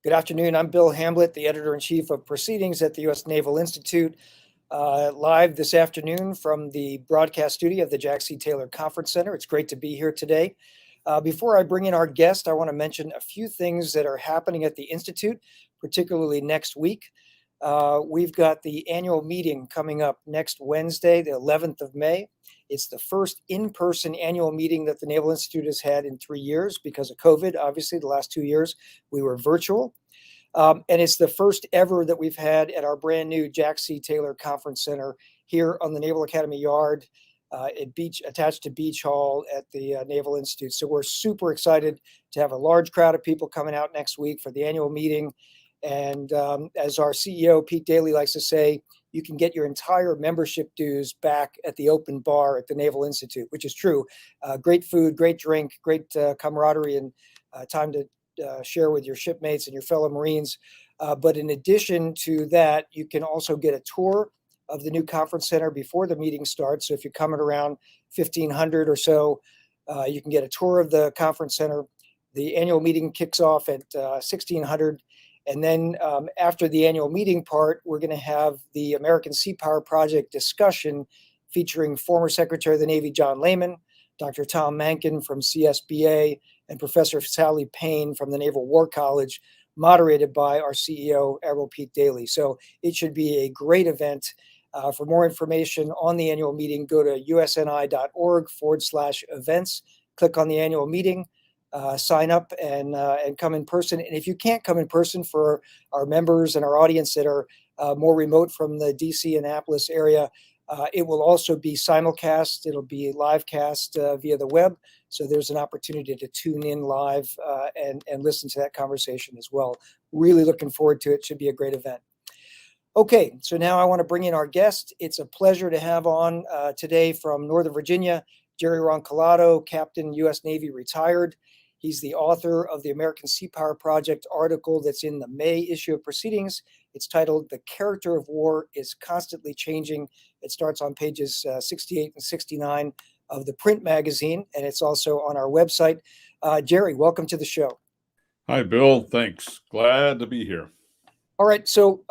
Good afternoon. I'm Bill Hamblet, the editor-in-chief of Proceedings at the U.S. Naval Institute, live this afternoon from the broadcast studio of the Jack C. Taylor Conference Center. It's great to be here today. Before I bring in our guest, I want to mention a few things that are happening at the Institute, particularly next week. We've got the annual meeting coming up next Wednesday, the 11th of May. It's the first in-person annual meeting that the Naval Institute has had in 3 years because of COVID. Obviously, the last 2 years we were virtual. And it's the first ever that we've had at our brand new Jack C. Taylor Conference Center here on the Naval Academy Yard attached to Beach Hall at the Naval Institute. So we're super excited to have a large crowd of people coming out next week for the annual meeting. And as our CEO, Pete Daly, likes to say, you can get your entire membership dues back at the open bar at the Naval Institute, which is true. Great food, great drink, great camaraderie, and time to share with your shipmates and your fellow Marines. But in addition to that, you can also get a tour of the new conference center before the meeting starts. So if you're coming around 1500 or so, you can get a tour of the conference center. The annual meeting kicks off at 1600. And then after the annual meeting part, we're going to have the American Sea Power Project discussion featuring former Secretary of the Navy John Lehman, Dr. Tom Mankin from CSBA, and Professor Sally Payne from the Naval War College, moderated by our CEO, Admiral Pete Daly. So it should be a great event. For more information on the annual meeting, go to usni.org/events, click on the annual meeting. Sign up and come in person. And if you can't come in person, for our members and our audience that are more remote from the DC Annapolis area, it will also be simulcast. It'll be live cast via the web. So there's an opportunity to tune in live and listen to that conversation as well. Really looking forward to it. Should be a great event. Okay, so now I want to bring in our guest. It's a pleasure to have on today from Northern Virginia, Gerry Roncolato, Captain, U.S. Navy, retired. He's the author of the American Sea Power Project article that's in the May issue of Proceedings. It's titled "The Character of War is Constantly Changing." It starts on pages 68 and 69 of the print magazine, and it's also on our website. Gerry, welcome to the show. Hi, Bill. Thanks. Glad to be here. All right, so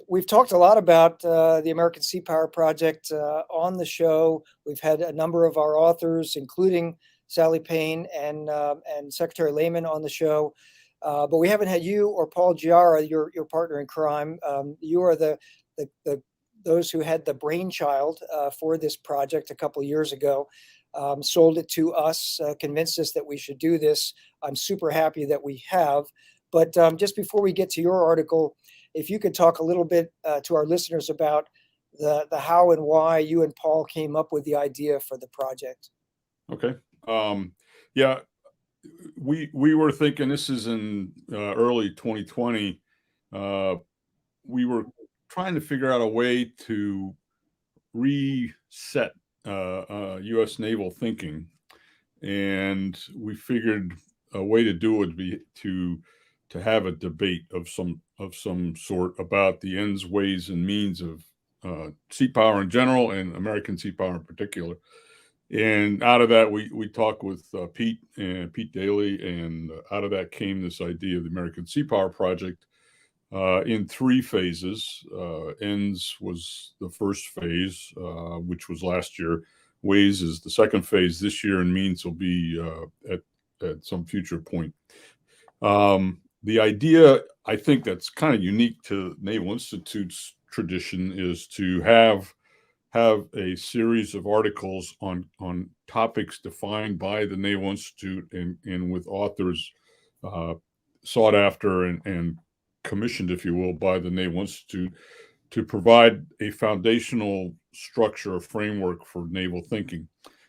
we've talked a lot about the American Sea Power Project on the show. We've had a number of our authors, including Sally Payne and Secretary Lehman, on the show, but we haven't had you or Paul Giara, your partner in crime. You are those who had the brainchild for this project a couple of years ago. Sold it to us, convinced us that we should do this. I'm super happy that we have. But just before we get to your article, if you could talk a little bit to our listeners about the how and why you and Paul came up with the idea for the project. Okay. Yeah, we were thinking, this is in early 2020. We were trying to figure out a way to reset U.S. naval thinking, and we figured a way to do it would be to have a debate of some sort about the ends, ways, and means of sea power in general and American sea power in particular. And out of that, we talked with Pete Daly, and out of that came this idea of the American Sea Power Project in 3 phases. Ends was the first phase, which was last year. Ways is the second phase this year, and means will be at some future point. The idea, I think, that's kind of unique to Naval Institute's tradition is to have a series of articles on topics defined by the Naval Institute and with authors sought after and commissioned, if you will, by the Naval Institute to provide a foundational structure or framework for naval thinking.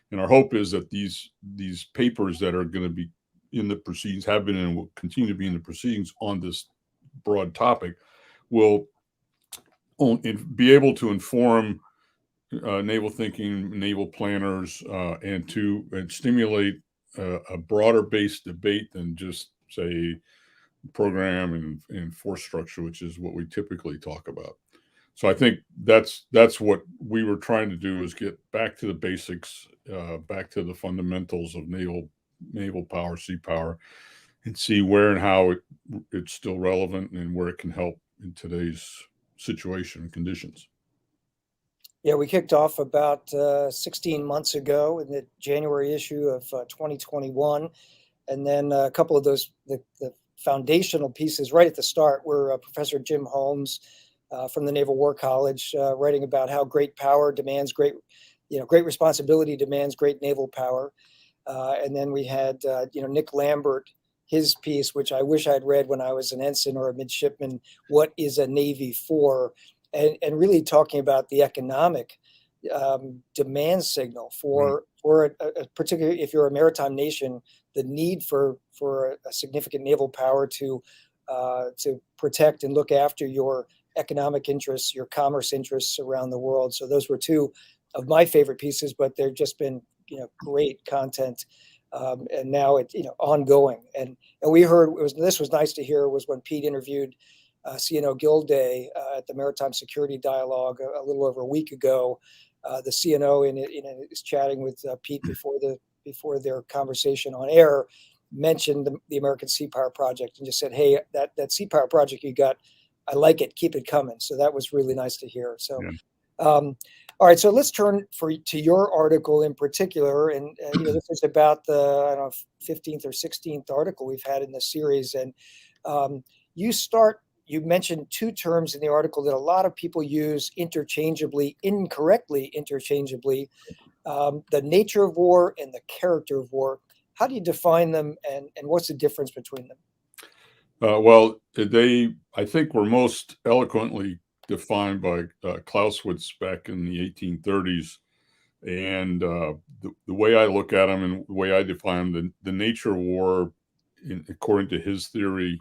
And our hope is that these papers that are going to be in the proceedings, have been and will continue to be in the proceedings on this broad topic, will be able to inform naval thinking, naval planners, and stimulate a broader based debate than just, say, program and force structure, which is what we typically talk about. So I think that's what we were trying to do, is get back to the basics, back to the fundamentals of naval power, sea power, and see where and how it's still relevant and where it can help in today's situation and conditions. Yeah, we kicked off about 16 months ago in the January issue of 2021. And then a couple of those, the foundational pieces right at the start were Professor Jim Holmes from the Naval War College writing about how great power demands great responsibility demands great naval power. And then we had, Nick Lambert, his piece, which I wish I'd read when I was an ensign or a midshipman, What is a Navy For? And really talking about the economic demand signal for particularly if you're a maritime nation, the need for a significant naval power to protect and look after your economic interests, your commerce interests around the world. So those were two of my favorite pieces, but they've just been great content. And now it's ongoing. And we heard this was nice to hear was when Pete interviewed CNO Gilday at the Maritime Security Dialogue a little over a week ago. The CNO is chatting with Pete before their conversation on air, mentioned the American Sea Power Project and just said, "Hey, that Sea Power Project you got, I like it. Keep it coming." So that was really nice to hear. So. Yeah. All right, so let's turn to your article in particular, and this is about the 15th or 16th article we've had in this series, and you mentioned two terms in the article that a lot of people use incorrectly interchangeably, the nature of war and the character of war. How do you define them, and what's the difference between them? Well, I think, were most eloquently defined by Clausewitz back in the 1830s. And the way I look at them and the way I define them, the nature of war, according to his theory,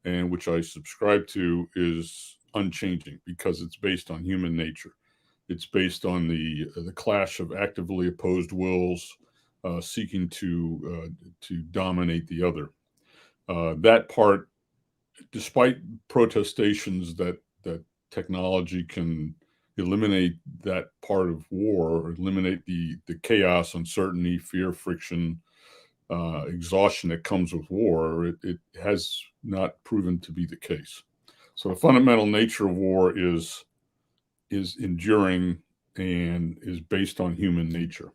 and which I subscribe to, is unchanging because it's based on human nature. It's based on the clash of actively opposed wills seeking to dominate the other. That part, despite protestations that technology can eliminate that part of war, or eliminate the chaos, uncertainty, fear, friction, exhaustion that comes with war, it has not proven to be the case. So the fundamental nature of war is enduring and is based on human nature.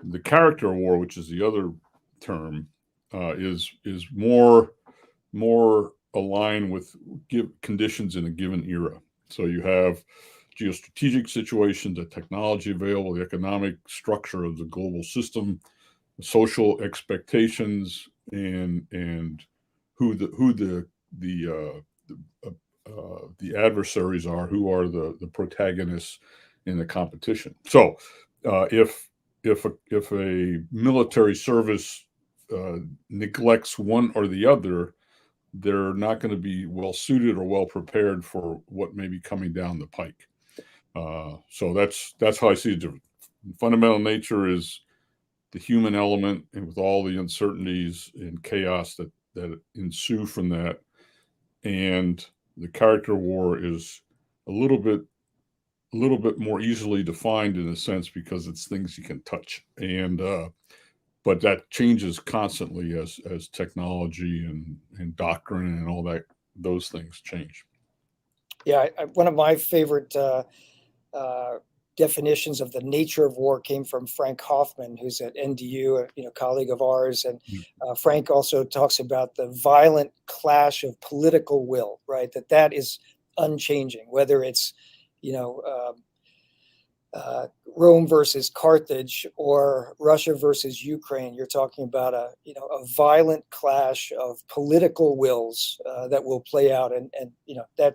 The character of war, which is the other term, is more aligned with conditions in a given era. So you have geostrategic situations, the technology available, the economic structure of the global system, social expectations, and who the adversaries are, who are the protagonists in the competition. So if a military service neglects one or the other, they're not going to be well suited or well prepared for what may be coming down the pike. So that's how I see it. Fundamental nature is the human element, and with all the uncertainties and chaos that ensue from that. And the character war is a little bit more easily defined in a sense because it's things you can touch. And but that changes constantly as technology and doctrine and all those things change. Yeah, one of my favorite definitions of the nature of war came from Frank Hoffman, who's at NDU, a colleague of ours. And Frank also talks about the violent clash of political will, right? That is unchanging, whether it's, Rome versus Carthage or Russia versus Ukraine. You're talking about a violent clash of political wills that will play out, and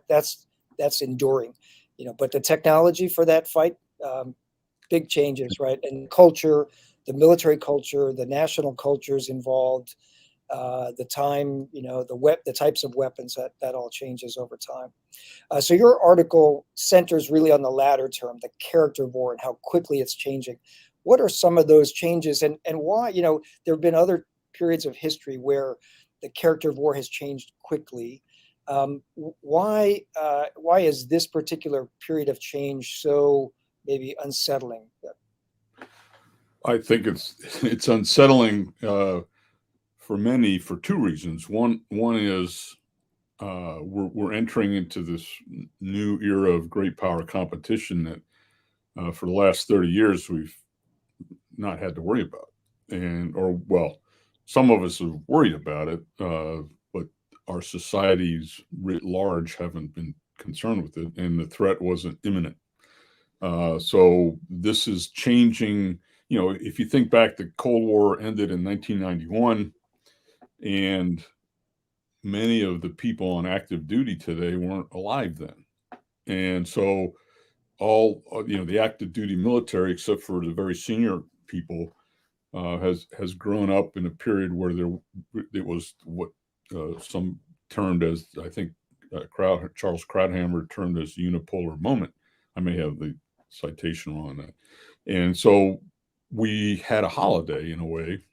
that's enduring. But the technology for that fight, big changes, right? And culture, the military culture, the national cultures involved, the time, the types of weapons that all changes over time. So your article centers really on the latter term, the character of war, and how quickly it's changing. What are some of those changes, and why? There have been other periods of history where the character of war has changed quickly. Why is this particular period of change so maybe unsettling? I think it's unsettling for many for two reasons. One is we're entering into this new era of great power competition that for the last 30 years we've not had to worry about, some of us have worried about it, but our societies writ large haven't been concerned with it, and the threat wasn't imminent. So this is changing. If you think back, the Cold War ended in 1991, and many of the people on active duty today weren't alive then. And so the active duty military, except for the very senior people, has grown up in a period where it was what some termed as, I think, Charles Krauthammer termed as unipolar moment. I may have the citation wrong on that. And so we had a holiday in a way,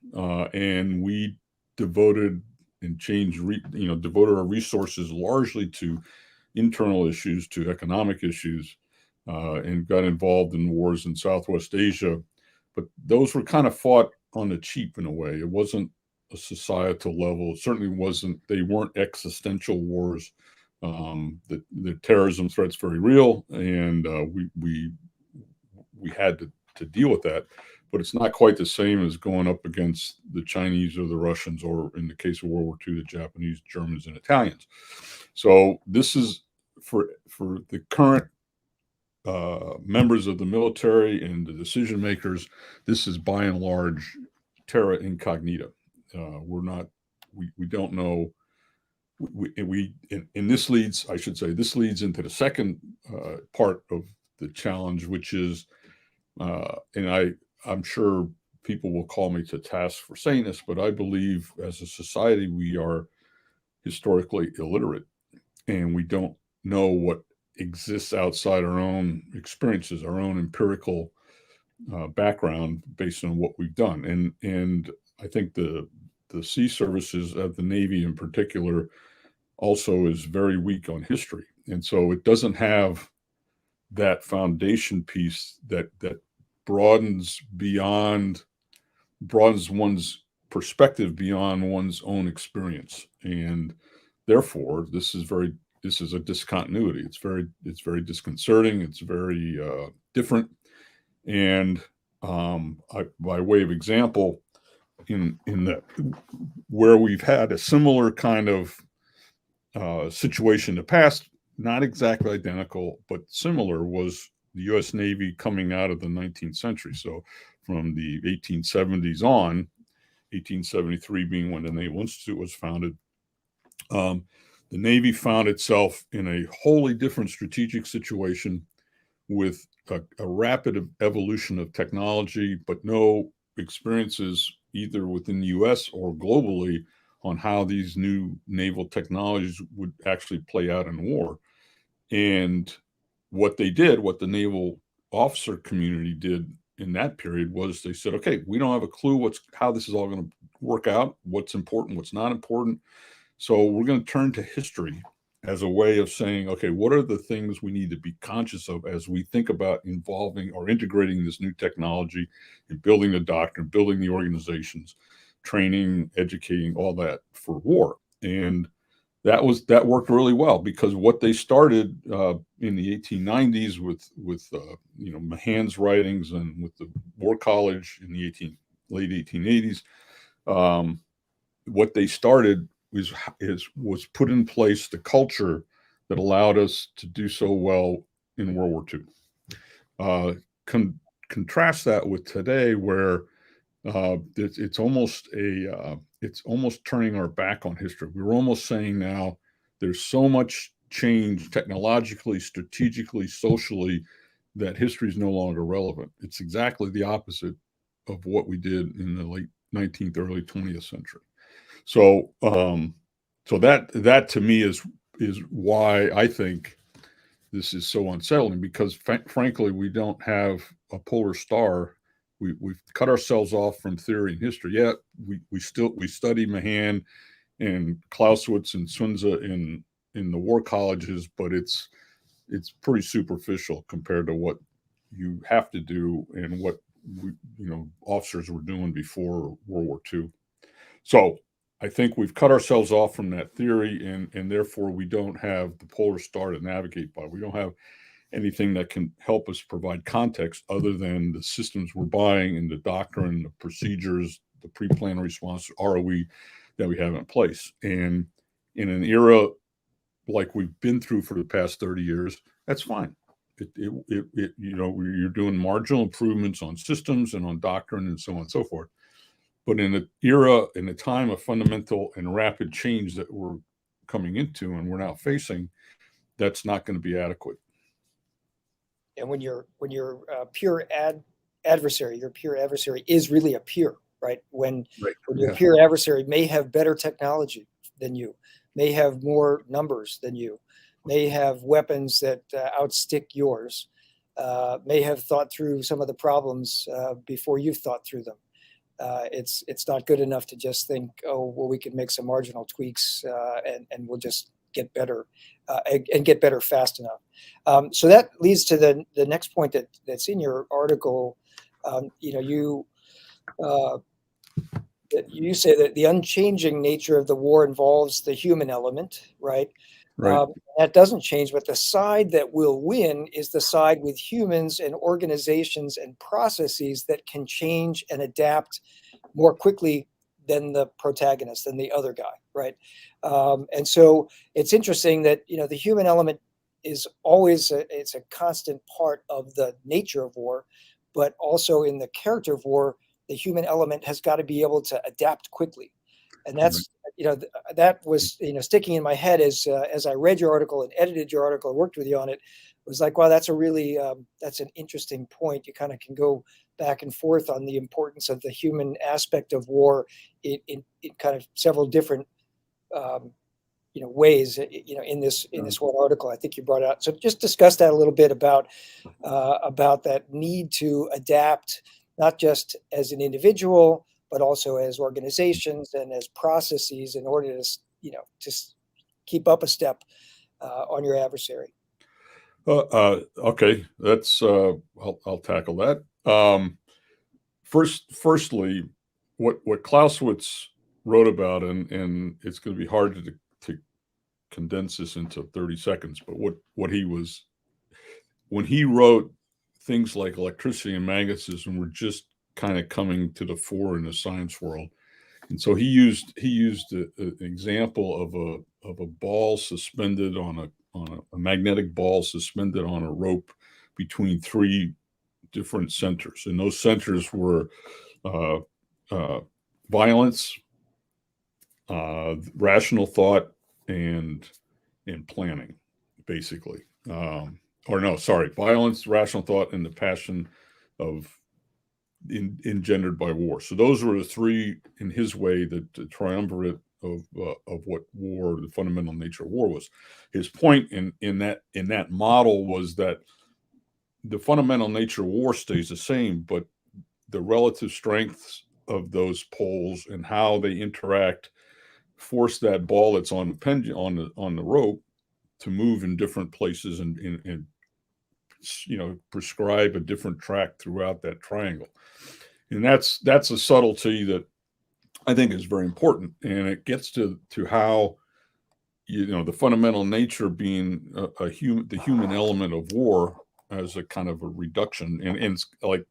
and we devoted our resources largely to internal issues, to economic issues, and got involved in wars in Southwest Asia. But those were kind of fought on the cheap in a way. It wasn't a societal level. It certainly wasn't. They weren't existential wars. The terrorism threat's very real, and we had to deal with that. But it's not quite the same as going up against the Chinese or the Russians, or in the case of World War II, the Japanese, Germans, and Italians. So this is for the current members of the military and the decision makers. This is by and large terra incognita. We don't know. And this leads, I should say, this leads into the second part of the challenge, which is, and I'm sure people will call me to task for saying this, but I believe as a society we are historically illiterate, and we don't know what exists outside our own experiences, our own empirical background based on what we've done. And I think the sea services of the Navy in particular also is very weak on history. And so it doesn't have that foundation piece that broadens one's perspective beyond one's own experience. And therefore, this is a discontinuity. It's very disconcerting. It's very different. And by way of example, in where we've had a similar kind of situation in the past, not exactly identical, but similar, was the U.S. Navy coming out of the 19th century. So from the 1870s on, 1873 being when the Naval Institute was founded, the Navy found itself in a wholly different strategic situation with a rapid evolution of technology, but no experiences either within the U.S. or globally on how these new naval technologies would actually play out in war. And what the naval officer community did in that period was they said, okay, we don't have a clue how this is all going to work out, what's important, what's not important. So we're going to turn to history as a way of saying, okay, what are the things we need to be conscious of as we think about involving or integrating this new technology and building the doctrine, building the organizations, training, educating, all that for war. And that worked really well, because what they started in the 1890s with Mahan's writings and with the War College in the late 1880s, what they started was put in place the culture that allowed us to do so well in World War II. Contrast that with today, where it's almost turning our back on history. We're almost saying now there's so much change technologically, strategically, socially, that history is no longer relevant. It's exactly the opposite of what we did in the late 19th, early 20th century. So that to me is why I think this is so unsettling, because frankly, we don't have a polar star. We've cut ourselves off from theory and history. Yeah, we study Mahan and Clausewitz and Sun Tzu in the war colleges, but it's pretty superficial compared to what you have to do and what officers were doing before World War II. So I think we've cut ourselves off from that theory, and therefore we don't have the polar star to navigate by. We don't have anything that can help us provide context other than the systems we're buying and the doctrine, the procedures, the pre-planned response, ROE that we have in place. And in an era like we've been through for the past 30 years, that's fine. You're doing marginal improvements on systems and on doctrine and so on and so forth. But in an era, in a time of fundamental and rapid change that we're coming into and we're now facing, that's not going to be adequate. And when your pure adversary, your pure adversary is really a peer, right? When your pure adversary may have better technology than you, may have more numbers than you, may have weapons that outstick yours, may have thought through some of the problems before you've thought through them. It's not good enough to just think, oh, well, we can make some marginal tweaks and we'll just get better and get better fast enough. So that leads to the next point that's in your article. You say that the unchanging nature of the war involves the human element, right? Right. That doesn't change, but the side that will win is the side with humans and organizations and processes that can change and adapt more quickly than the protagonist, than the other guy, right? And so it's interesting that the human element is always it's a constant part of the nature of war, but also in the character of war, the human element has got to be able to adapt quickly, and that's that was sticking in my head as I read your article and edited your article and worked with you on it. It was like, wow, that's a really that's an interesting point. You kind of can go back and forth on the importance of the human aspect of war in kind of several different ways in this one article I think you brought out. So just discuss that a little bit about that need to adapt, not just as an individual, but also as organizations and as processes in order to keep up a step on your adversary. Okay, that's I'll tackle that. Firstly, what Clausewitz wrote about, and it's going to be hard to condense this into 30 seconds, but when he wrote things like electricity and magnetism were just kind of coming to the fore in the science world, and so he used an example of a ball suspended on a magnetic ball suspended on a rope between three different centers, and those centers were violence, rational thought, and planning, basically. Violence, rational thought, and the passion engendered by war. So those were the three, in his way, the triumvirate of what war, the fundamental nature of war was. His point in that model was that the fundamental nature of war stays the same, but the relative strengths of those poles and how they interact force that ball that's on the rope to move in different places and prescribe a different track throughout that triangle. And that's a subtlety that I think is very important, and it gets to how the fundamental nature being the human element of war as a kind of a reduction, and like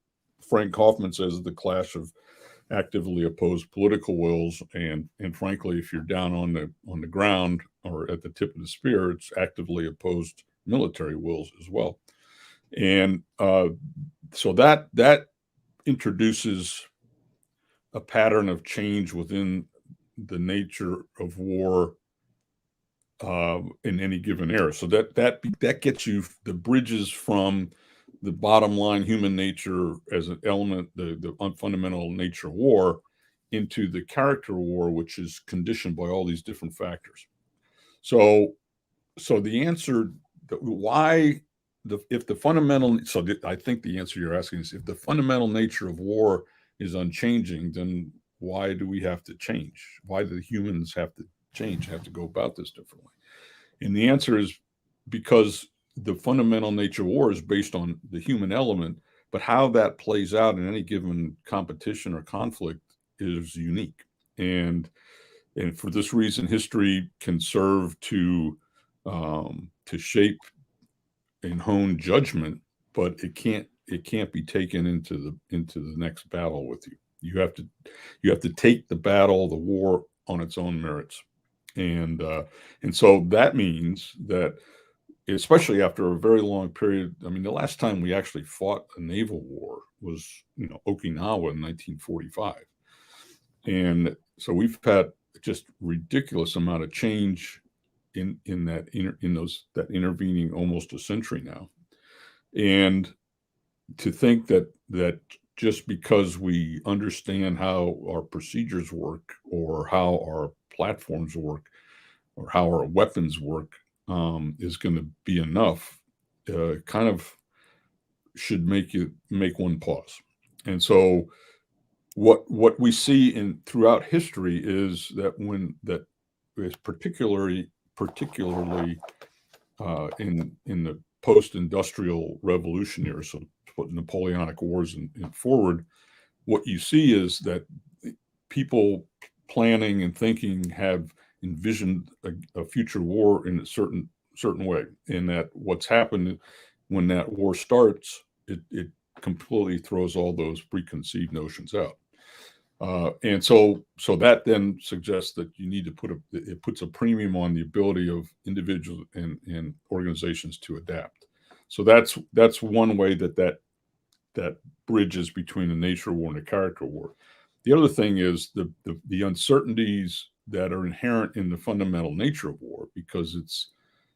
Frank Kaufman says, the clash of actively opposed political wills, and frankly, if you're down on the ground or at the tip of the spear, it's actively opposed military wills as well. And so that introduces a pattern of change within the nature of war in any given era. So that gets you the bridges from the bottom line human nature as an element, the fundamental nature of war, into the character of war, which is conditioned by all these different factors. So the answer why if the fundamental, so I think the answer you're asking is, if the fundamental nature of war is unchanging, then why do we have to change? Why do the humans have to change, have to go about this differently? And the answer is because the fundamental nature of war is based on the human element, but how that plays out in any given competition or conflict is unique. And And for this reason, history can serve to shape and hone judgment, but it can't be taken into the next battle with you. You have to take the battle, the war, on its own merits, and so that means that, especially after a very long period. I mean, the last time we actually fought a naval war was, Okinawa in 1945, and so we've had just ridiculous amount of change in that intervening almost a century now. And to think that just because we understand how our procedures work, or how our platforms work, or how our weapons work, is going to be enough, kind of should make one pause. And so what we see throughout history is that that is particularly in the post-industrial revolution era, so put Napoleonic Wars and forward, what you see is that people planning and thinking have envisioned a future war in a certain way, and that what's happened when that war starts, it completely throws all those preconceived notions out. And so that then suggests that you need to it puts a premium on the ability of individuals and organizations to adapt. So that's one way that bridges between the nature war and the character war. The other thing is the uncertainties that are inherent in the fundamental nature of war, because it's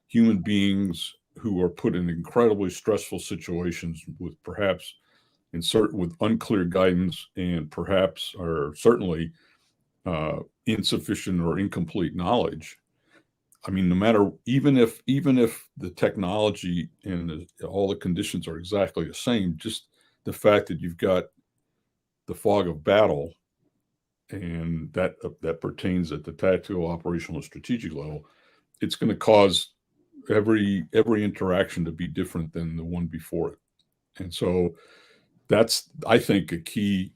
human beings who are put in incredibly stressful situations with perhaps with unclear guidance, and perhaps, or certainly, insufficient or incomplete knowledge. I mean, no matter, even if the technology and all the conditions are exactly the same, just the fact that you've got the fog of battle, and that pertains at the tactical, operational, and strategic level, it's going to cause every interaction to be different than the one before it. And so that's, I think, a key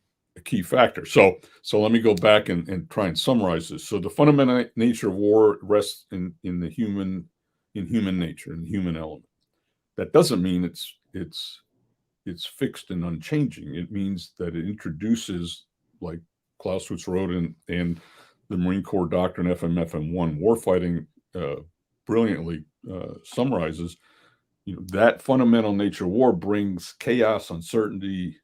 factor. So let me go back and try and summarize this. So the fundamental nature of war rests in human nature, in the human element. That doesn't mean it's fixed and unchanging. It means that it introduces, like Clausewitz wrote in the Marine Corps Doctrine FMFM1, warfighting brilliantly summarizes, that fundamental nature of war brings chaos, uncertainty,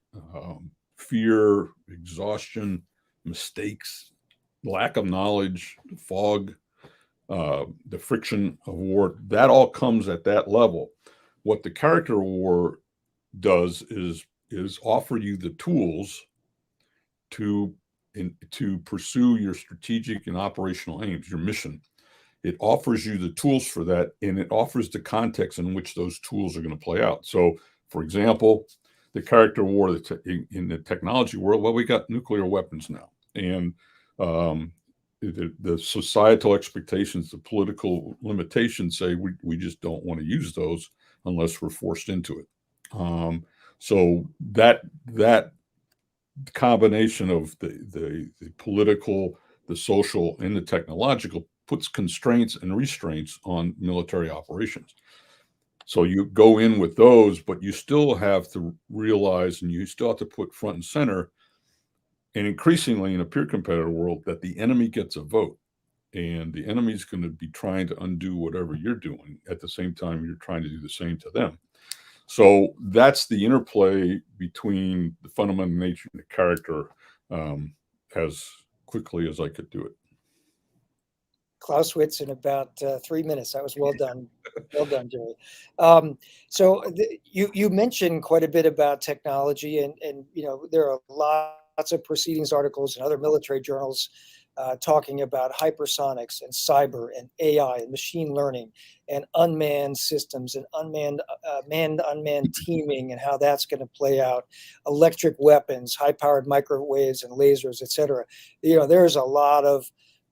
fear, exhaustion, mistakes, lack of knowledge, fog, the friction of war. That all comes at that level. What the character of war does is offer you the tools to pursue your strategic and operational aims, your mission. It offers you the tools for that, and it offers the context in which those tools are going to play out. So, for example, the character war in the technology world, well, we got nuclear weapons now, and the societal expectations, the political limitations say we just don't want to use those unless we're forced into it. So that combination of the political, the social, and the technological puts constraints and restraints on military operations. So you go in with those, but you still have to realize, and you still have to put front and center, and increasingly in a peer competitor world, that the enemy gets a vote, and the enemy's going to be trying to undo whatever you're doing at the same time you're trying to do the same to them. So that's the interplay between the fundamental nature and the character, as quickly as I could do it. Clausewitz in about 3 minutes. That was well done. Well done, Jerry. So you mentioned quite a bit about technology, and there are lots of proceedings articles and other military journals talking about hypersonics and cyber and AI and machine learning and unmanned systems and unmanned teaming, and how that's going to play out, electric weapons, high-powered microwaves and lasers, et cetera. There's a lot of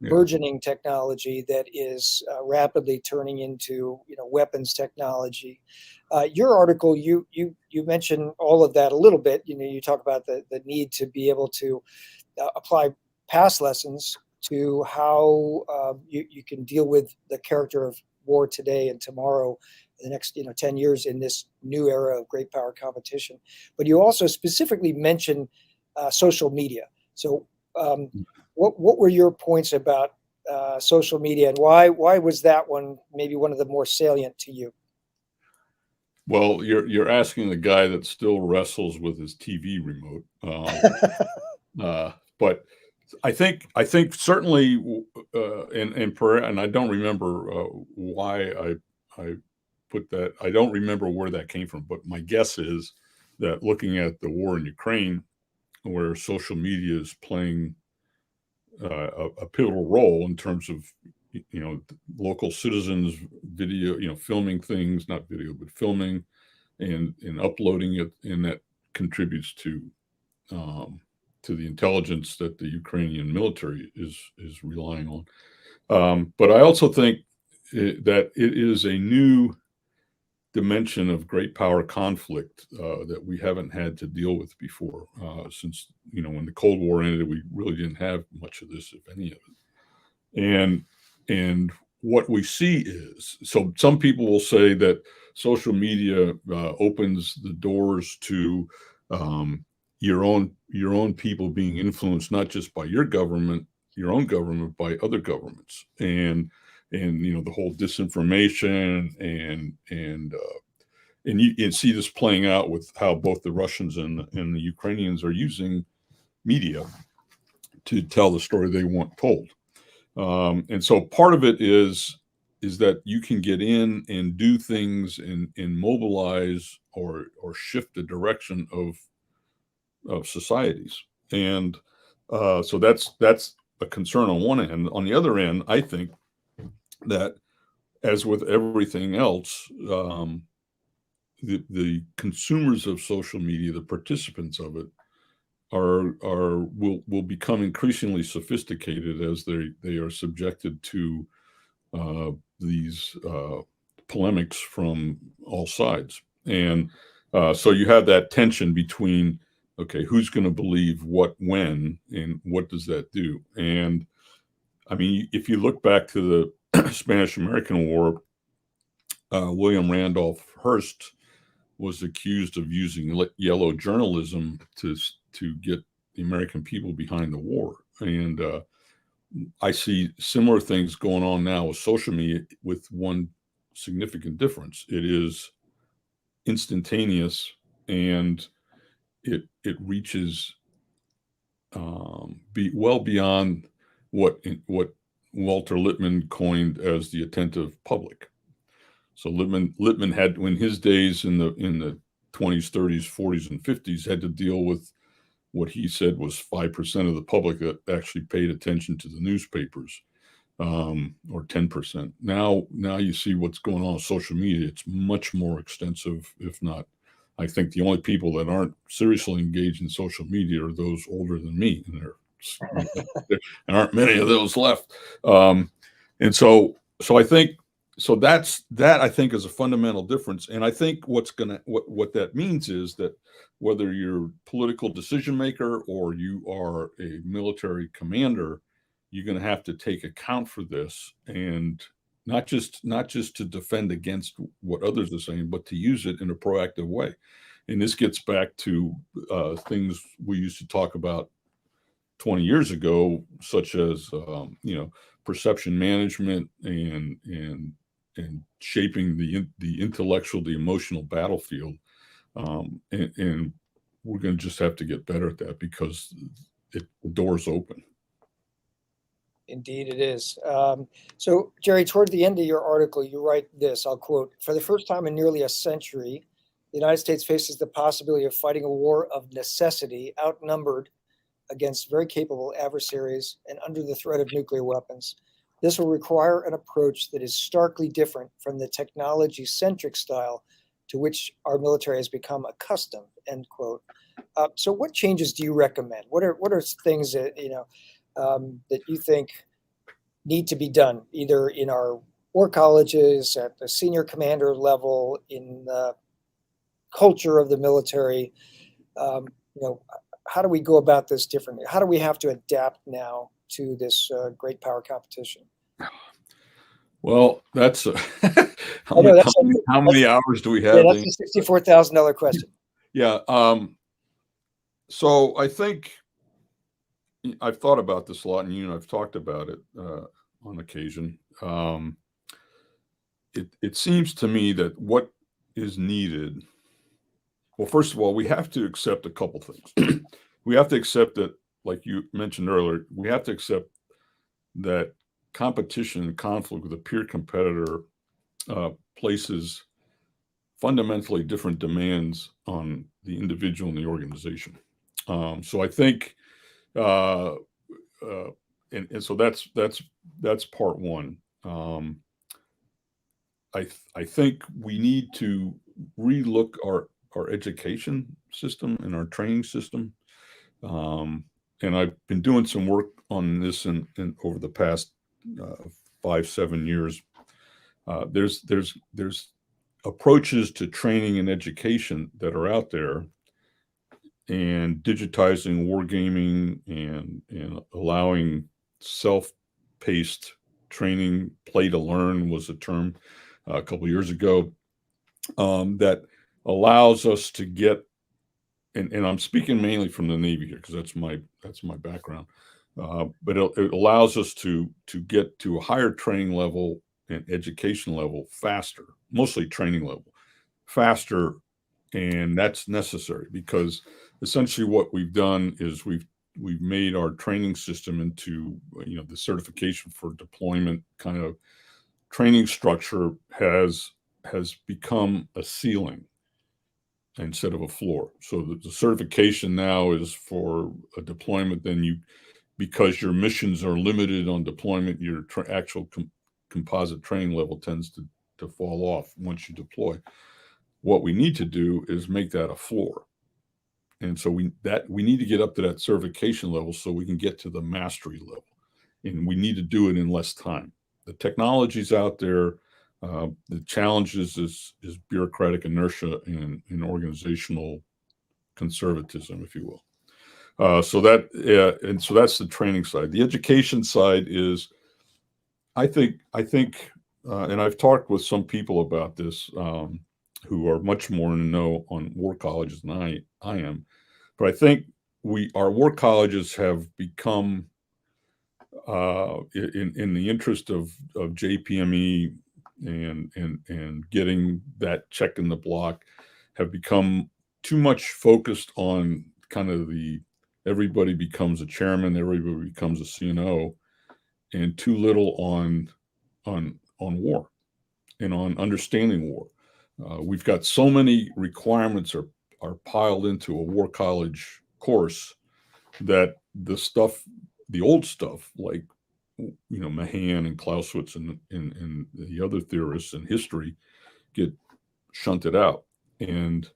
burgeoning technology that is rapidly turning into weapons technology. Your article, you mentioned all of that a little bit. You talk about the need to be able to apply past lessons to how you can deal with the character of war today and tomorrow, the next 10 years in this new era of great power competition. But you also specifically mentioned social media. So what were your points about social media, and why was that one maybe one of the more salient to you? Well, you're asking the guy that still wrestles with his TV remote. But I think certainly, and I don't remember why I put that. I don't remember where that came from, but my guess is that looking at the war in Ukraine, where social media is playing a pivotal role in terms of local citizens video, filming things, not video but filming and uploading it, and that contributes to the intelligence that the Ukrainian military is relying on. But I also think that it is a new dimension of great power conflict that we haven't had to deal with before. Since when the Cold War ended, we really didn't have much of this, if any of it. And what we see is, so some people will say that social media opens the doors to your own people being influenced, not just by your own government, by other governments, and the whole disinformation and you see this playing out with how both the Russians and the Ukrainians are using media to tell the story they want told. And so part of it is that you can get in and do things and mobilize or shift the direction of societies. And so that's a concern on one end. On the other end, I think that, as with everything else, the consumers of social media, the participants of it, will become increasingly sophisticated as they are subjected to these polemics from all sides. And so you have that tension between, okay, who's going to believe what when, and what does that do? And I mean, if you look back to the Spanish-American War, William Randolph Hearst was accused of using yellow journalism to get the American people behind the war. And I see similar things going on now with social media, with one significant difference. It is instantaneous, and it reaches well beyond what Walter Lippmann coined as the attentive public. So Lippmann had, in his days in the 20s, 30s, 40s, and 50s, had to deal with what he said was 5% of the public that actually paid attention to the newspapers, or 10%. Now you see what's going on with social media. It's much more extensive, if not. I think the only people that aren't seriously engaged in social media are those older than me, and there aren't many of those left. And so I think. So that I think is a fundamental difference. And I think what that means is that whether you're a political decision maker or you are a military commander, you're going to have to take account for this, and not just to defend against what others are saying, but to use it in a proactive way. And this gets back to things we used to talk about 20 years ago, such as perception management and shaping the intellectual, the emotional battlefield, and we're going to just have to get better at that, because the door's open. Indeed, it is. So, Jerry, toward the end of your article, you write this, I'll quote: "For the first time in nearly a century, the United States faces the possibility of fighting a war of necessity, outnumbered against very capable adversaries and under the threat of nuclear weapons. This will require an approach that is starkly different from the technology-centric style to which our military has become accustomed," end quote. So what changes do you recommend? What are things that, that you think need to be done, either in our war colleges, at the senior commander level, in the culture of the military? How do we go about this differently? How do we have to adapt now to this great power competition? Well, that's I know that's how many hours do we yeah, have? that's a $64,000 question. Yeah. So I think I've thought about this a lot, and I've talked about it on occasion. It seems to me that what is needed. Well, first of all, we have to accept a couple things. We have to accept that, like you mentioned earlier, we have to accept that competition and conflict with a peer competitor places fundamentally different demands on the individual and the organization. So I think, and so that's part one. I think we need to relook our education system and our training system. And I've been doing some work on this in over the past 5-7 years. There's approaches to training and education that are out there, and digitizing wargaming and allowing self-paced training. Play to learn was a term a couple of years ago, that allows us to get, and I'm speaking mainly from the Navy here because that's my background, but it allows us to get to a higher training level and education level faster, mostly training level faster. And that's necessary because essentially what we've done is we've made our training system into, the certification for deployment kind of training structure has become a ceiling instead of a floor. So the certification now is for a deployment. Then because your missions are limited on deployment, your actual composite training level tends to fall off once you deploy. What we need to do is make that a floor. And so we need to get up to that certification level so we can get to the mastery level. And we need to do it in less time. The technology's out there. The challenge is bureaucratic inertia and organizational conservatism, if you will. So that's the training side. The education side is, I think, and I've talked with some people about this, who are much more in the know on war colleges than I am. But I think our war colleges have become, in the interest of JPME and getting that check in the block, have become too much focused on kind of everybody becomes a chairman, everybody becomes a CNO, and too little on war and on understanding war. We've got so many requirements are piled into a war college course that the old stuff, like Mahan and Clausewitz and the other theorists in history, get shunted out. And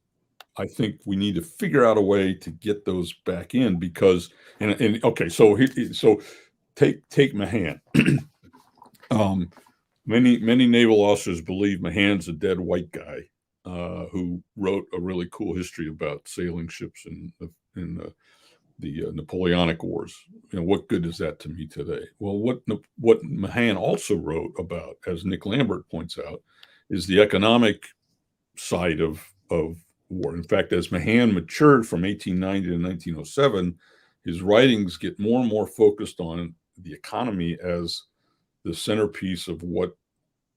I think we need to figure out a way to get those back in because okay, so take Mahan. Many naval officers believe Mahan's a dead white guy who wrote a really cool history about sailing ships in the Napoleonic Wars. What good is that to me today? Well, what Mahan also wrote about, as Nick Lambert points out, is the economic side of war. In fact, as Mahan matured from 1890 to 1907, his writings get more and more focused on the economy as the centerpiece of what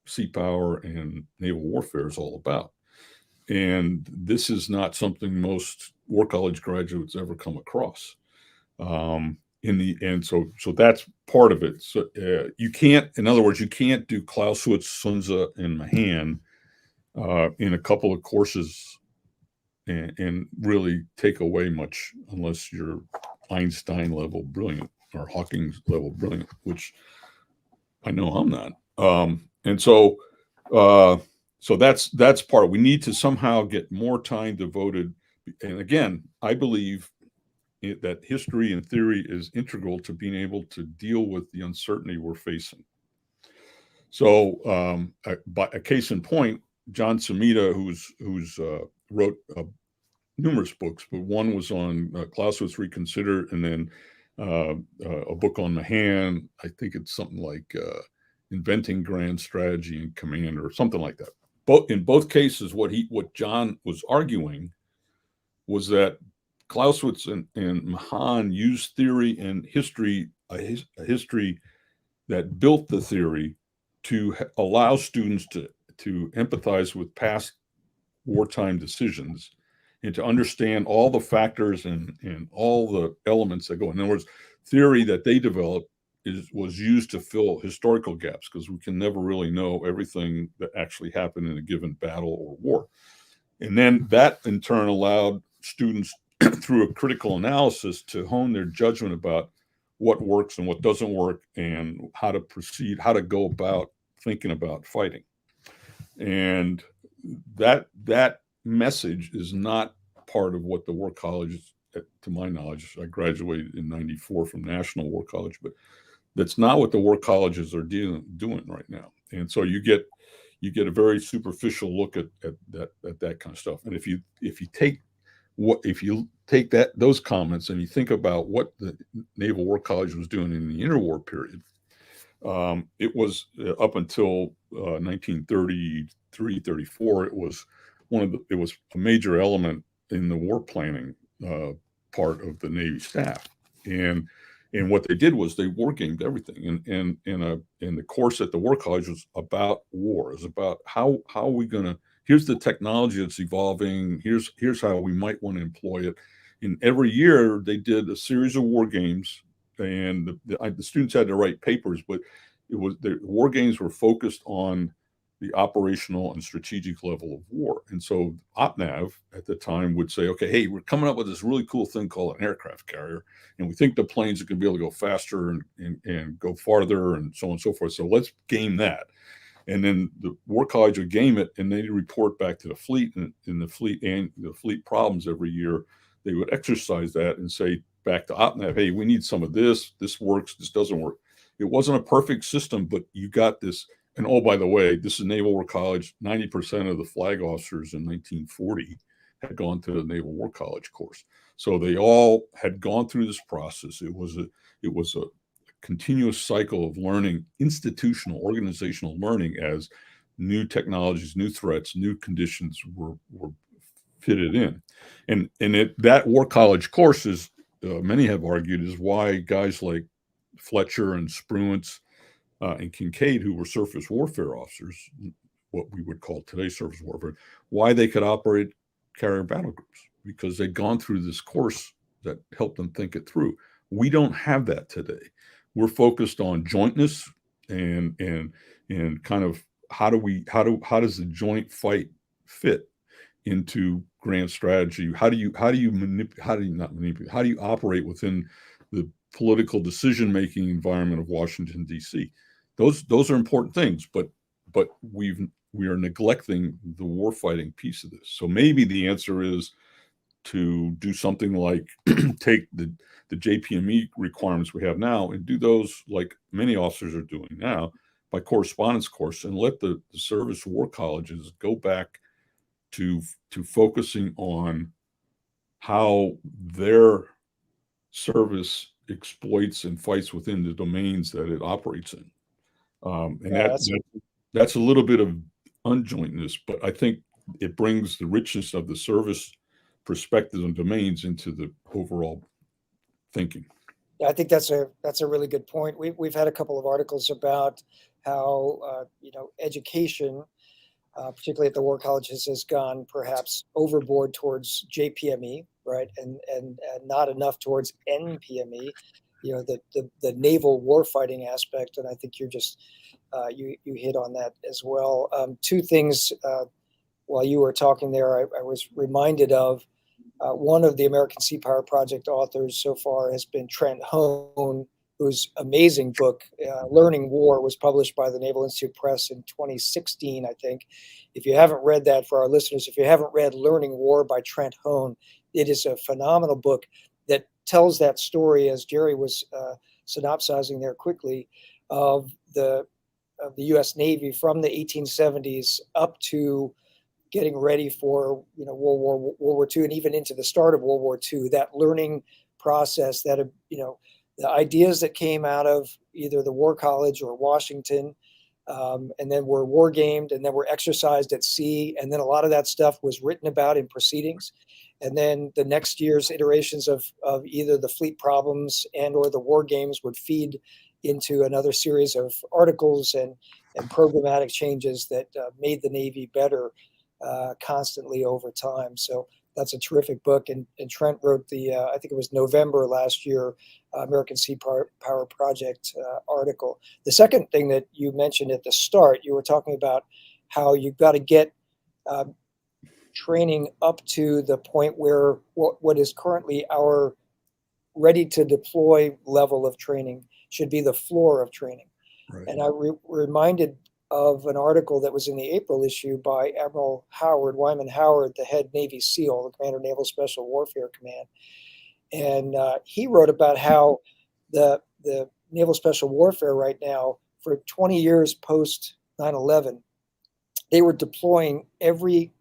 sea power and naval warfare is all about. And this is not something most war college graduates ever come across. So that's part of it. So you can't, in other words, you can't do Clausewitz, Sunza, and Mahan in a couple of courses and really take away much, unless you're Einstein level brilliant or Hawking level brilliant, which I know I'm not. So that's part. We need to somehow get more time devoted. And again, I believe that history and theory is integral to being able to deal with the uncertainty we're facing. So, by a case in point, John Samita, who's wrote numerous books, but one was on Clausewitz Reconsidered, and then a book on Mahan. I think it's something like Inventing Grand Strategy and Command or something like that. In both cases, what John was arguing was that Clausewitz and Mahan used theory and history, a history that built the theory to allow students to empathize with past wartime decisions and to understand all the factors and all the elements that go. In other words, theory that they developed was used to fill historical gaps, because we can never really know everything that actually happened in a given battle or war. And then that in turn allowed students through a critical analysis to hone their judgment about what works and what doesn't work, and how to proceed, how to go about thinking about fighting. And that message is not part of what the War College, to my knowledge, I graduated in '94 from National War College, but that's not what the war colleges are doing right now. And so you get a very superficial look at that kind of stuff. And if you take those comments and you think about what the Naval War College was doing in the interwar period, it was up until 1933, 34. It was a major element in the war planning part of the Navy staff, and what they did was they war gamed everything. And the course at the War College was about war. It was about how are we going to. Here's the technology that's evolving. Here's how we might want to employ it. And every year they did a series of war games, and the students had to write papers, but the war games were focused on the operational and strategic level of war. And so OpNav at the time would say, okay, hey, we're coming up with this really cool thing called an aircraft carrier, and we think the planes are going to be able to go faster and go farther and so on and so forth. So let's game that. And then the War College would game it, and they'd report back to the fleet, and the fleet problems every year. They would exercise that and say back to OpNav, hey, we need some of this. This works. This doesn't work. It wasn't a perfect system, but you got this. And oh, by the way, this is Naval War College. 90% of the flag officers in 1940 had gone to the Naval War College course. So they all had gone through this process. It was a continuous cycle of learning, institutional, organizational learning, as new technologies, new threats, new conditions were fitted in. And that War College course is, many have argued, is why guys like Fletcher and Spruance and Kincaid, who were surface warfare officers, what we would call today surface warfare, why they could operate carrier battle groups, because they'd gone through this course that helped them think it through. We don't have that today. We're focused on jointness and kind of how does the joint fight fit into grand strategy? How do you operate within the political decision-making environment of Washington, D.C.? Those are important things, but we are neglecting the warfighting piece of this. So maybe the answer is to do something like take the JPME requirements we have now and do those like many officers are doing now by correspondence course, and let the service war colleges go back to focusing on how their service exploits and fights within the domains that it operates in. That's a little bit of unjointness, but I think it brings the richness of the service perspectives and domains into the overall thinking. Yeah, I think that's a really good point. We've had a couple of articles about how education, particularly at the war colleges, has gone perhaps overboard towards JPME, right, and not enough towards NPME. The naval warfighting aspect, and I think you're just you hit on that as well. Two things while you were talking there, I was reminded of one of the American Sea Power Project authors so far has been Trent Hone, whose amazing book, Learning War, was published by the Naval Institute Press in 2016, I think. If you haven't read that, for our listeners, if you haven't read Learning War by Trent Hone, it is a phenomenal book that tells that story, as Jerry was synopsizing there quickly, of the U.S. Navy from the 1870s up to getting ready for World War II, and even into the start of World War II. That learning process, that the ideas that came out of either the War College or Washington, and then were war gamed, and then were exercised at sea, and then a lot of that stuff was written about in proceedings. And then the next year's iterations of either the fleet problems and or the war games would feed into another series of articles and programmatic changes that made the Navy better constantly over time. So that's a terrific book. And Trent wrote the, I think it was November last year, American Sea Power Project article. The second thing that you mentioned at the start, you were talking about how you've got to get training up to the point where what is currently our ready to deploy level of training should be the floor of training. Right. And I reminded of an article that was in the April issue by Admiral Wyman Howard, the head Navy SEAL, the Commander Naval Special Warfare Command. And he wrote about how the Naval Special Warfare right now, for 20 years post 9/11, they were deploying every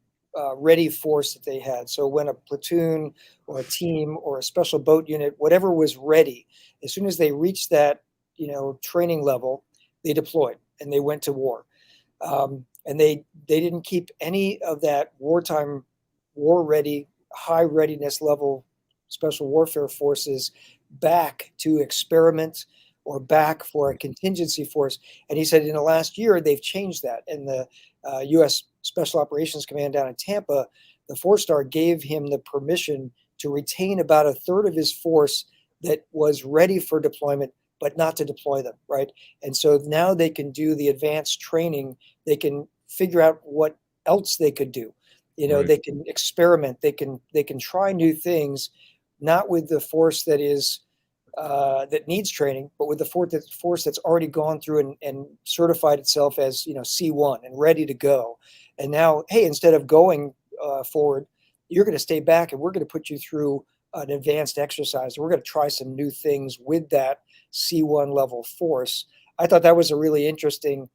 ready force that they had. So when a platoon or a team or a special boat unit, whatever was ready, as soon as they reached that, training level, they deployed and they went to war. And they didn't keep any of that wartime, war ready, high readiness level special warfare forces back to experiment or back for a contingency force. And he said in the last year, they've changed that. And the U.S. Special Operations Command down in Tampa, the 4-star gave him the permission to retain about a third of his force that was ready for deployment, but not to deploy them, right? And so now they can do the advanced training. They can figure out what else they could do. Right. They can experiment. They can try new things, not with the force that is that needs training, but with the force that's already gone through and certified itself as C1 and ready to go. And now, hey, instead of going forward, you're going to stay back, and we're going to put you through an advanced exercise. We're going to try some new things with that C1 level force. I thought that was a really interesting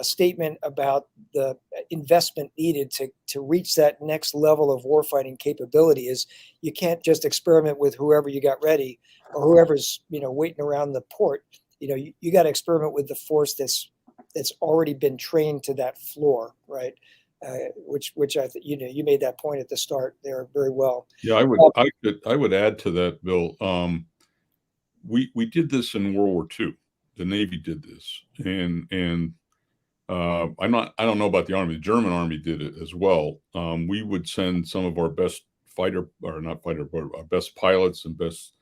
statement about the investment needed to reach that next level of warfighting capability. Is you can't just experiment with whoever you got ready or whoever's waiting around the port. You got to experiment with the force that's already been trained to that floor, right? Which I think you made that point at the start there very well. Yeah, I would add to that, Bill. We did this in World War II. The Navy did this, and I don't know about the Army. The German Army did it as well. We would send some of our best but our best pilots and best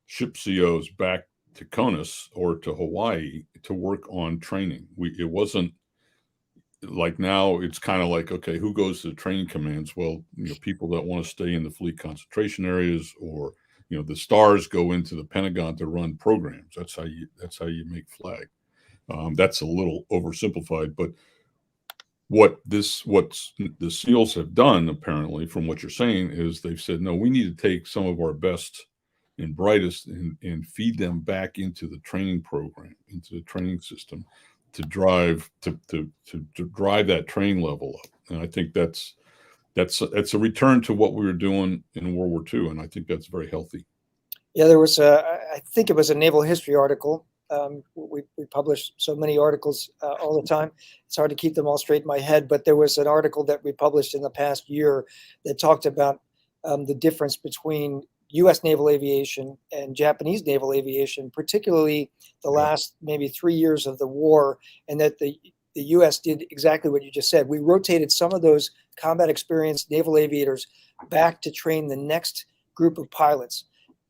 ship COs back to Conus or to Hawaii to work on training. It wasn't like now. It's kind of like, okay, who goes to the training commands? Well, people that want to stay in the fleet concentration areas, or the stars go into the Pentagon to run programs. That's how you make flag. That's a little oversimplified, but what the SEALs have done, apparently, from what you're saying, is they've said, no, we need to take some of our best and brightest and feed them back into the training program, into the training system, to drive that training level up. And I think that's a return to what we were doing in World War II, and I think that's very healthy. Yeah, there was I think it was a naval history article. We publish so many articles all the time. It's hard to keep them all straight in my head, but there was an article that we published in the past year that talked about the difference between U.S. naval aviation and Japanese naval aviation, particularly the last maybe 3 years of the war, and that the U.S. did exactly what you just said. We rotated some of those combat experienced naval aviators back to train the next group of pilots,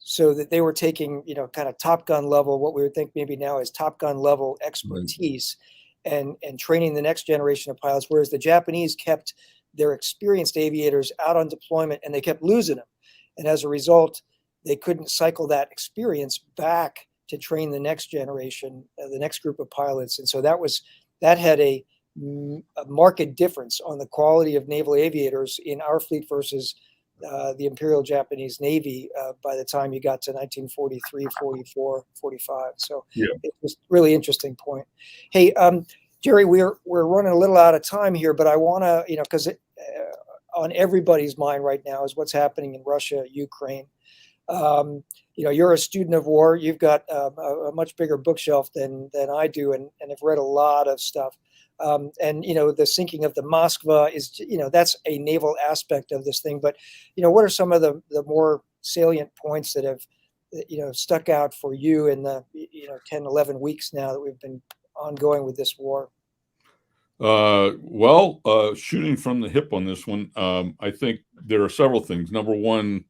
so that they were taking, kind of Top Gun level, what we would think maybe now is Top Gun level expertise, and training the next generation of pilots, whereas the Japanese kept their experienced aviators out on deployment and they kept losing them. And as a result, they couldn't cycle that experience back to train the next generation, the next group of pilots. And so that had a marked difference on the quality of naval aviators in our fleet versus the Imperial Japanese Navy by the time you got to 1943, 44, 45. So It was a really interesting point. Hey, Jerry, we're running a little out of time here, but I want to, because on everybody's mind right now is what's happening in Russia, Ukraine. You're a student of war. You've got a much bigger bookshelf than I do, and have read a lot of stuff. And the sinking of the Moskva is, that's a naval aspect of this thing. But what are some of the more salient points that have stuck out for you in the 10, 11 weeks now that we've been ongoing with this war? Shooting from the hip on this one, I think there are several things. Number one,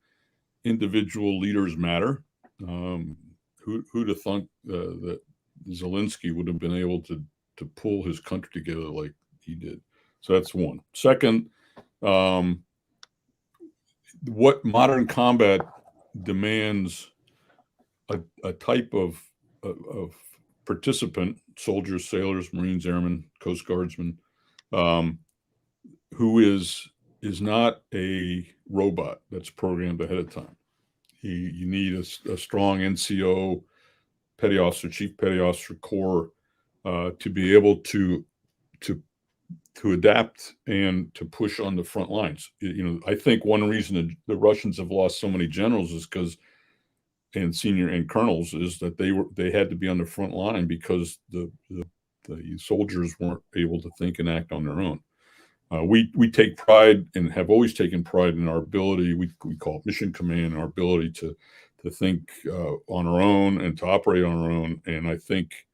individual leaders matter. Who'd have thunk that Zelensky would have been able to pull his country together like he did? So that's one. Second, what modern combat demands a type of participant, soldiers, sailors, Marines, airmen, Coast Guardsmen, who is not a robot that's programmed ahead of time. You need a strong NCO, petty officer, chief petty officer corps to be able to adapt and to push on the front lines. I think one reason the Russians have lost so many generals is because, and senior and colonels, is that they had to be on the front line because the soldiers weren't able to think and act on their own. We take pride and have always taken pride in our ability. We call it mission command, our ability to think on our own and to operate on our own. And I think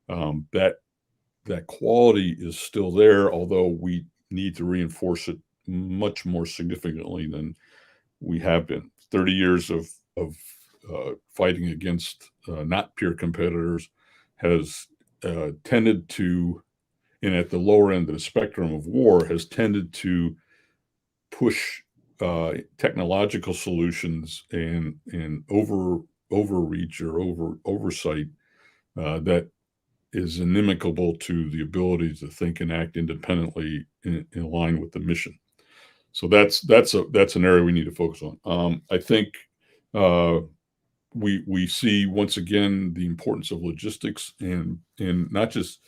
that quality is still there, although we need to reinforce it much more significantly than we have been. 30 years of fighting against not peer competitors has tended to, and at the lower end of the spectrum of war, has tended to push technological solutions and overreach or oversight that is inimical to the ability to think and act independently in line with the mission. So that's an area we need to focus on. I think we see once again the importance of logistics and not just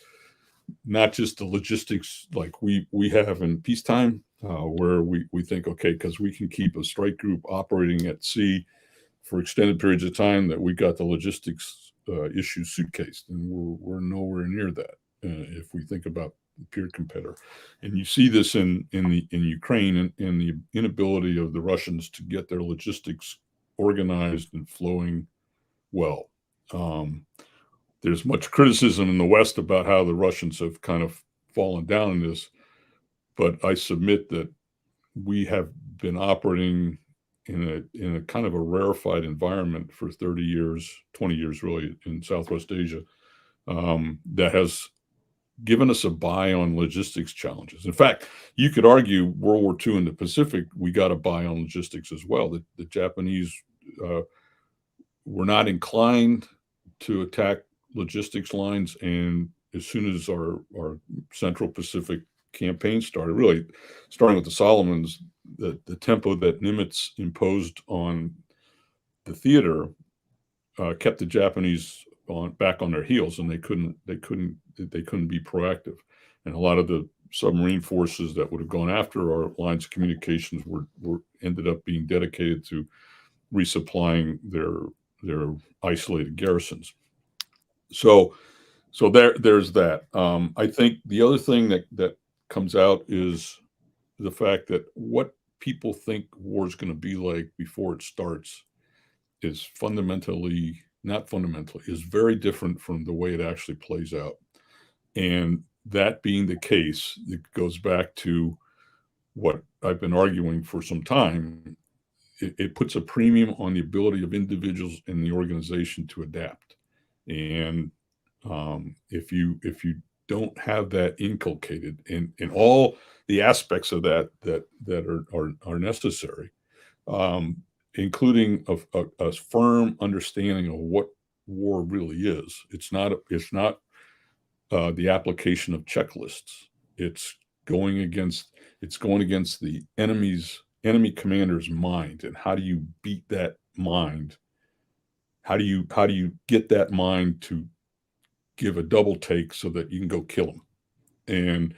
the logistics like we have in peacetime, where we think, okay, because we can keep a strike group operating at sea for extended periods of time, that we got the logistics issues suitcased, and we're nowhere near that if we think about peer competitor. And you see this in Ukraine and the inability of the Russians to get their logistics organized and flowing well. There's much criticism in the West about how the Russians have kind of fallen down in this, but I submit that we have been operating in a kind of a rarefied environment for 30 years, 20 years really, in Southwest Asia, that has given us a buy on logistics challenges. In fact, you could argue World War II in the Pacific, we got a buy on logistics as well. The Japanese were not inclined to attack logistics lines, and as soon as our Central Pacific campaign started, really starting with the Solomons, the tempo that Nimitz imposed on the theater kept the Japanese back on their heels, and they couldn't be proactive. And a lot of the submarine forces that would have gone after our lines of communications were ended up being dedicated to resupplying their isolated garrisons. So there's that. I think the other thing that comes out is the fact that what people think war is going to be like before it starts is is very different from the way it actually plays out. And that being the case, it goes back to what I've been arguing for some time. It puts a premium on the ability of individuals in the organization to adapt. And if you don't have that inculcated in all the aspects of that are necessary, including a firm understanding of what war really is. It's not the application of checklists. It's going against the enemy commander's mind, and how do you beat that mind? How do you get that mind to give a double take so that you can go kill them? And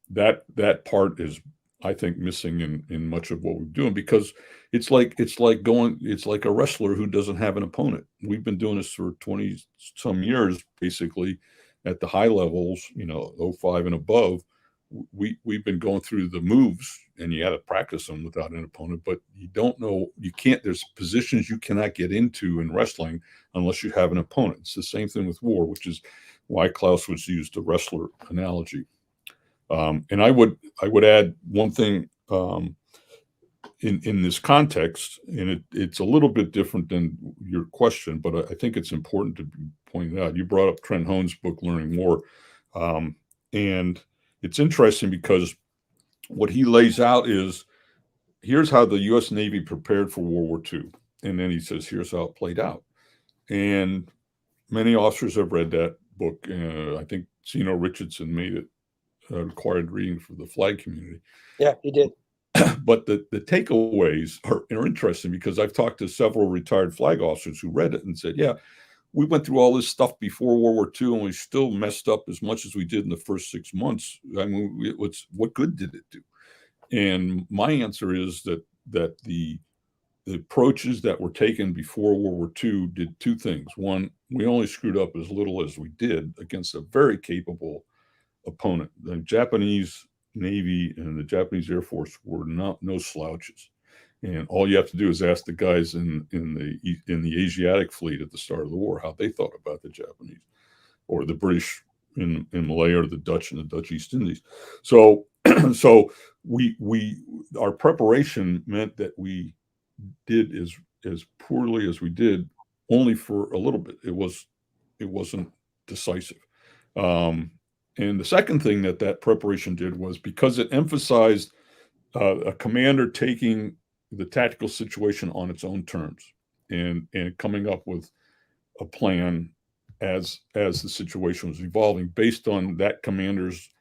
that part is I think, missing in much of what we're doing, because it's like a wrestler who doesn't have an opponent. We've been doing this for 20 some years, basically, at the high levels, 05 and above. We've been going through the moves, and you got to practice them without an opponent, but you don't know, you can't, there's positions you cannot get into in wrestling unless you have an opponent. It's the same thing with war, which is why Klaus was used the wrestler analogy. And I would add one thing in this context, and it's a little bit different than your question, but I think it's important to point it out. You brought up Trent Hone's book, Learning War, and it's interesting because what he lays out is, here's how the U.S. Navy prepared for World War II, and then he says, here's how it played out. And many officers have read that book. I think Zeno Richardson made it required reading for the flag community. Yeah, he did. But the takeaways are interesting, because I've talked to several retired flag officers who read it and said, yeah, we went through all this stuff before World War II, and we still messed up as much as we did in the first 6 months. I mean, what good did it do? And my answer is that the approaches that were taken before World War II did two things. One, we only screwed up as little as we did against a very capable opponent. The Japanese Navy and the Japanese Air Force were no slouches, and all you have to do is ask the guys in the Asiatic fleet at the start of the war how they thought about the Japanese, or the British in Malaya, or the Dutch in the Dutch East Indies. So our preparation meant that we did as poorly as we did only for a little bit. It wasn't decisive. And the second thing that preparation did was, because it emphasized a commander taking the tactical situation on its own terms and coming up with a plan as the situation was evolving, based on that commander's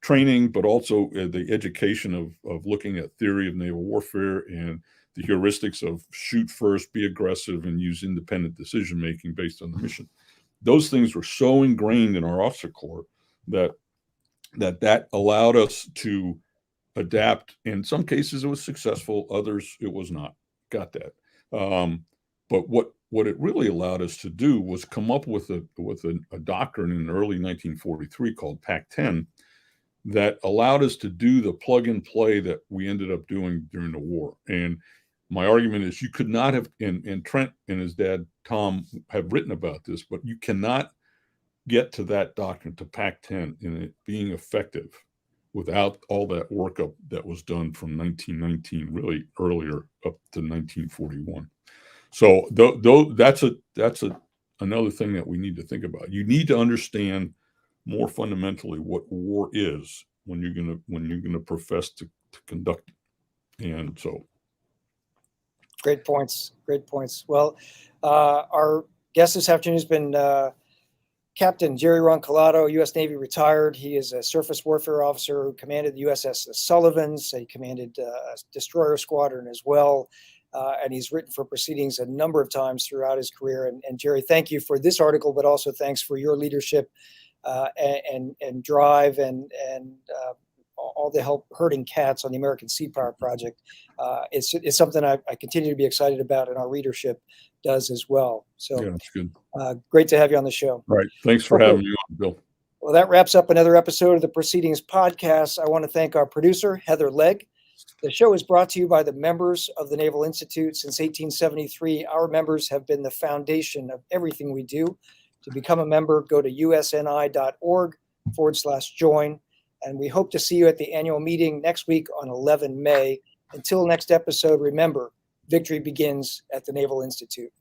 training, but also the education of looking at theory of naval warfare and the heuristics of shoot first, be aggressive, and use independent decision making based on the mission. Those things were so ingrained in our officer corps that allowed us to adapt. In some cases, it was successful; others, it was not. Got that. But what it really allowed us to do was come up with a doctrine in early 1943 called PAC-10 that allowed us to do the plug and play that we ended up doing during the war. And my argument is, you could not have, and Trent and his dad, Tom, have written about this, but you cannot get to that doctrine, to PAC-10, and it being effective without all that workup that was done from 1919, really earlier, up to 1941. So that's another thing that we need to think about. You need to understand more fundamentally what war is when you're gonna profess to conduct it. And so, Great points. Well, our guest this afternoon has been Captain Gerard Roncolato, U.S. Navy retired. He is a surface warfare officer who commanded the USS Sullivans. He commanded a destroyer squadron as well. And he's written for proceedings a number of times throughout his career. And Jerry, thank you for this article, but also thanks for your leadership and drive and all the help herding cats on the American Sea Power Project. It's something I continue to be excited about, and our readership does as well. So yeah, that's good. Great to have you on the show. All right. Thanks for having me on, Bill. Well, that wraps up another episode of the Proceedings Podcast. I want to thank our producer, Heather Legg. The show is brought to you by the members of the Naval Institute. Since 1873, our members have been the foundation of everything we do. To become a member, go to usni.org/join. And we hope to see you at the annual meeting next week on 11 May. Until next episode, remember, victory begins at the Naval Institute.